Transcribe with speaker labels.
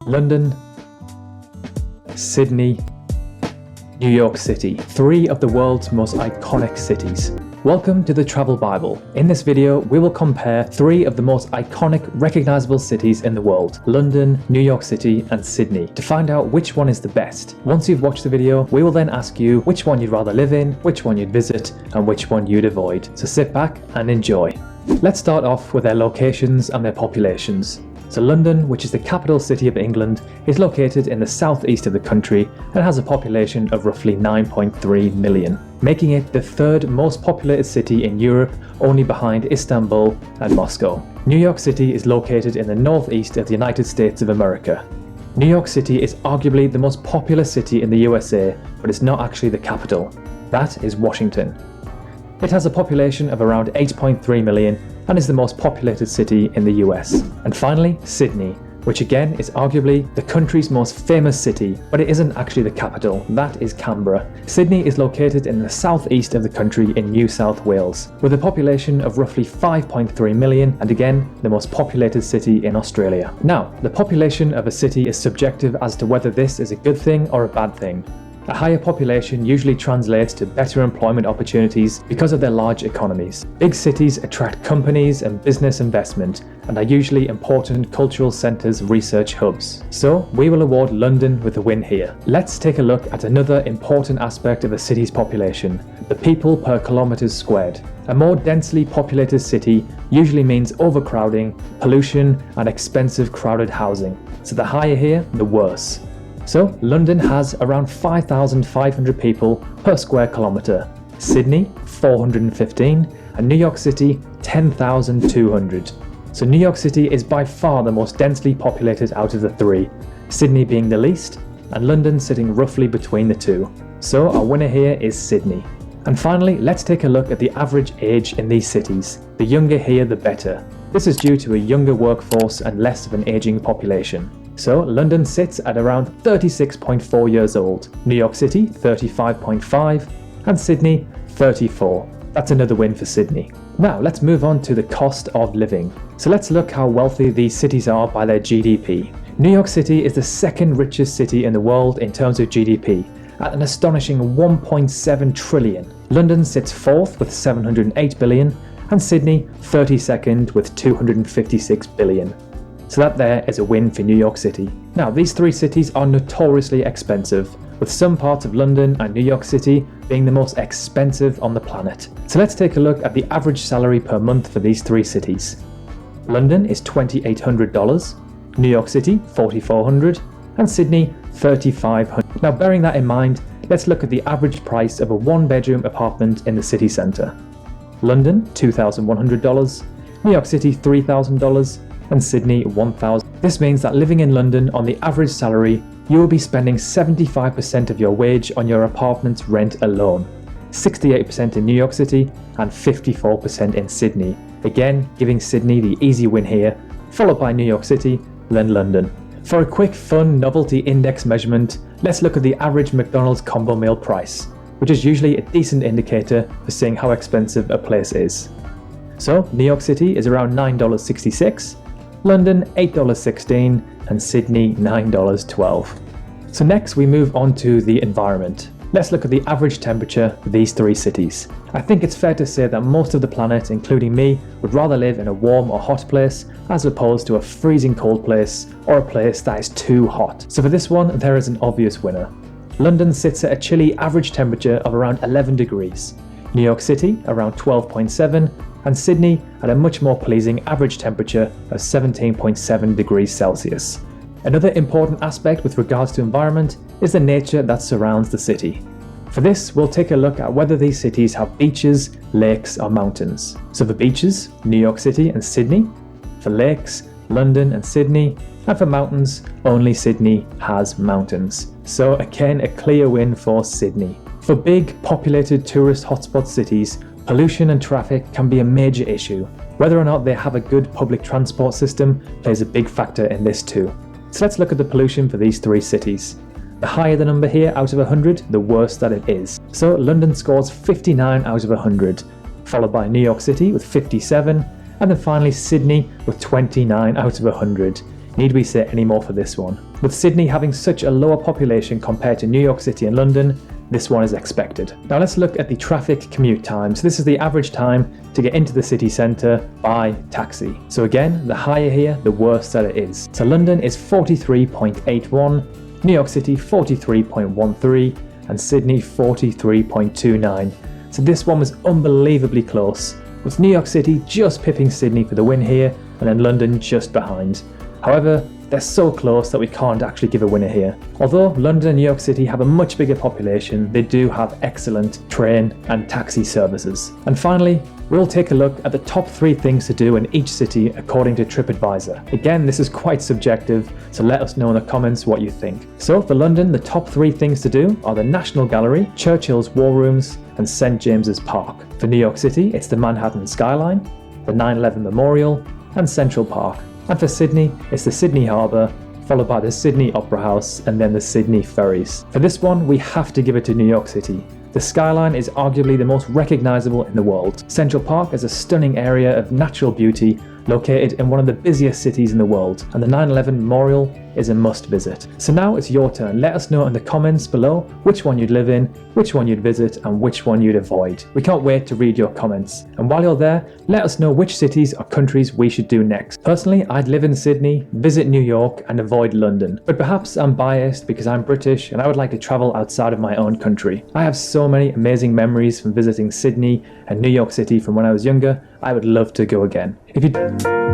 Speaker 1: London, Sydney, New York City, three of the world's most iconic cities. Welcome to the Travel Bible. In this video, we will compare three of the most iconic, recognizable cities in the world: London, New York City, and Sydney, to find out which one is the best. Once you've watched the video, we will then ask you which one you'd rather live in, which one you'd visit, and which one you'd avoid. So sit back and enjoy. Let's start off with their locations and their populations. So London, which is the capital city of England, is located in the southeast of the country and has a population of roughly 9.3 million, making it the third most populated city in Europe, only behind Istanbul and Moscow. New York City is located in the northeast of the United States of America. New York City is arguably the most populous city in the USA, but it's not actually the capital. That is Washington. It has a population of around 8.3 million and is the most populated city in the US. And finally, Sydney, which again is arguably the country's most famous city, but it isn't actually the capital. That is Canberra. Sydney is located in the southeast of the country in New South Wales, with a population of roughly 5.3 million, and again, the most populated city in Australia. Now, the population of a city is subjective as to whether this is a good thing or a bad thing. A higher population usually translates to better employment opportunities because of their large economies. Big cities attract companies and business investment and are usually important cultural centres, research hubs. So we will award London with a win here. Let's take a look at another important aspect of a city's population: the people per kilometres squared. A more densely populated city usually means overcrowding, pollution, and expensive crowded housing. So the higher here, the worse. So London has around 5,500 people per square kilometre, Sydney 415, and New York City 10,200. So New York City is by far the most densely populated out of the three, Sydney being the least, and London sitting roughly between the two. So our winner here is Sydney. And finally, let's take a look at the average age in these cities. The younger here, the better. This is due to a younger workforce and less of an ageing population. So London sits at around 36.4 years old, New York City 35.5, and Sydney 34. That's another win for Sydney. Now let's move on to the cost of living. So let's look how wealthy these cities are by their GDP. New York City is the second richest city in the world in terms of GDP, at an astonishing 1.7 trillion. London sits fourth with 708 billion, and Sydney 32nd with 256 billion. So that there is a win for New York City. Now, these three cities are notoriously expensive, with some parts of London and New York City being the most expensive on the planet. So let's take a look at the average salary per month for these three cities. London is $2,800, New York City $4,400, and Sydney $3,500. Now, bearing that in mind, let's look at the average price of a one-bedroom apartment in the city centre. London $2,100, New York City $3,000, and Sydney $1,000. This means that living in London on the average salary, you will be spending 75% of your wage on your apartment's rent alone, 68% in New York City and 54% in Sydney, again giving Sydney the easy win here, followed by New York City, then London. For a quick fun novelty index measurement, let's look at the average McDonald's combo meal price, which is usually a decent indicator for seeing how expensive a place is. So New York City is around $9.66, London $8.16, and Sydney $9.12. So next we move on to the environment. Let's look at the average temperature for these three cities. I think it's fair to say that most of the planet, including me, would rather live in a warm or hot place as opposed to a freezing cold place or a place that is too hot. So for this one, there is an obvious winner. London sits at a chilly average temperature of around 11 degrees, New York City around 12.7, and Sydney at a much more pleasing average temperature of 17.7 degrees Celsius. Another important aspect with regards to environment is the nature that surrounds the city. For this, we'll take a look at whether these cities have beaches, lakes, or mountains. So for beaches, New York City and Sydney. For lakes, London and Sydney. And for mountains, only Sydney has mountains. So again, a clear win for Sydney. For big, populated tourist hotspot cities, pollution and traffic can be a major issue. Whether or not they have a good public transport system plays a big factor in this too. So let's look at the pollution for these three cities. The higher the number here out of 100, the worse that it is. So London scores 59 out of 100, followed by New York City with 57, and then finally Sydney with 29 out of 100, Need we say any more for this one? With Sydney having such a lower population compared to New York City and London, this one is expected. Now let's look at the traffic commute time. So this is the average time to get into the city centre by taxi. So again, the higher here, the worse that it is. So London is 43.81, New York City 43.13, and Sydney 43.29. So this one was unbelievably close, with New York City just pipping Sydney for the win here, and then London just behind. However, they're so close that we can't actually give a winner here. Although London and New York City have a much bigger population, they do have excellent train and taxi services. And finally, we'll take a look at the top 3 things to do in each city according to TripAdvisor. Again, this is quite subjective, so let us know in the comments what you think. So for London, the top 3 things to do are the National Gallery, Churchill's War Rooms, and St James's Park. For New York City, it's the Manhattan Skyline, the 9/11 Memorial, and Central Park. And for Sydney, it's the Sydney Harbour, followed by the Sydney Opera House, and then the Sydney Ferries. For this one, we have to give it to New York City. The skyline is arguably the most recognisable in the world. Central Park is a stunning area of natural beauty located in one of the busiest cities in the world, and the 9/11 Memorial is a must visit. So now it's your turn. Let us know in the comments below which one you'd live in, which one you'd visit, and which one you'd avoid. We can't wait to read your comments. And while you're there, let us know which cities or countries we should do next. Personally, I'd live in Sydney, visit New York, and avoid London. But perhaps I'm biased because I'm British and I would like to travel outside of my own country. I have so many amazing memories from visiting Sydney and New York City from when I was younger. I would love to go again. If you